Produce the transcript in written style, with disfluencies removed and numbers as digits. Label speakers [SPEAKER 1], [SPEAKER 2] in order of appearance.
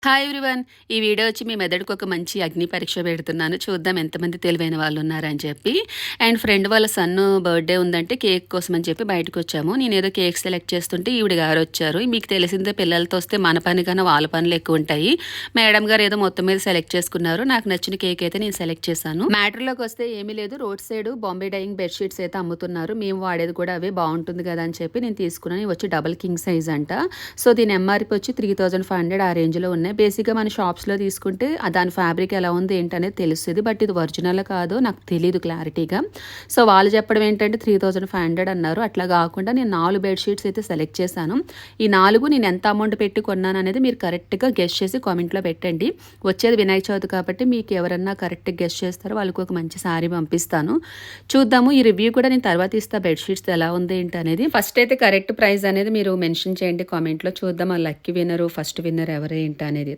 [SPEAKER 1] Hi everyone. ఈ video వచ్చి మీ మెదడుకు ఒక మంచి అగ్ని పరీక్ష పెడుతున్నాను. చూద్దాం ఎంతమంది తెలివైన వాళ్ళు ఉన్నారని చెప్పి. అండ్ ఫ్రెండ్ వాళ్ళ సన్ను బర్త్డే ఉందంటే కేక్ కోసం అని చెప్పి బయటకు వచ్చాము. నేనేదో కేక్ సెలెక్ట్ చేస్తుంటే ఈవిడ గారు వచ్చారు. మీకు తెలిసిందే పిల్లలతో వస్తే మన పని కన్నా వాళ్ళ పనులు ఎక్కువ ఉంటాయి. మేడం గారు ఏదో మొత్తం మీద సెలెక్ట్ చేసుకున్నారు. నాకు నచ్చిన కేక్ అయితే నేను సెలెక్ట్ చేశాను. మ్యాటర్లోకి వస్తే ఏమీ లేదు. Road side Bombay Dyeing bedsheets అయితే అమ్ముతున్నారు. మేము వాడేది కూడా అవే బాగుంటుంది కదా అని చెప్పి నేను తీసుకున్నాను. ఇవి వచ్చి డబుల్ కింగ్ సైజ్ అంట. సో దీని ఎంఆర్పి వచ్చి 3500 ఆ రేంజ్లో ఉన్నాయి. బేసిక్గా మన షాప్స్లో తీసుకుంటే దాని ఫ్యాబ్రిక్ ఎలా ఉంది ఏంటనేది తెలుస్తుంది. బట్ ఇది ఒరిజినల్ కాదో నాకు తెలియదు క్లారిటీగా. సో వాళ్ళు చెప్పడం ఏంటంటే 3500 అన్నారు. అట్లా కాకుండా నేను 4 బెడ్షీట్స్ అయితే సెలెక్ట్ చేశాను. ఈ 4 నేను ఎంత అమౌంట్ పెట్టి కొన్నాను అనేది మీరు కరెక్ట్గా గెస్ట్ చేసి కామెంట్లో పెట్టండి. వచ్చేది వినాయక చవితి కాబట్టి మీకు ఎవరన్నా కరెక్ట్గా గెస్ట్ చేస్తారో వాళ్ళకి ఒక మంచి శారీ పంపిస్తాను. చూద్దాము. ఈ రివ్యూ కూడా నేను తర్వాత ఇస్తా బెడ్షీట్స్ ఎలా ఉంది ఏంటి అనేది. ఫస్ట్ అయితే కరెక్ట్ ప్రైస్ అనేది మీరు మెన్షన్ చేయండి కామెంట్లో. చూద్దాం ఆ లక్కీ విన్నరు ఫస్ట్ విన్నర్ ఎవరేంటి అనేది.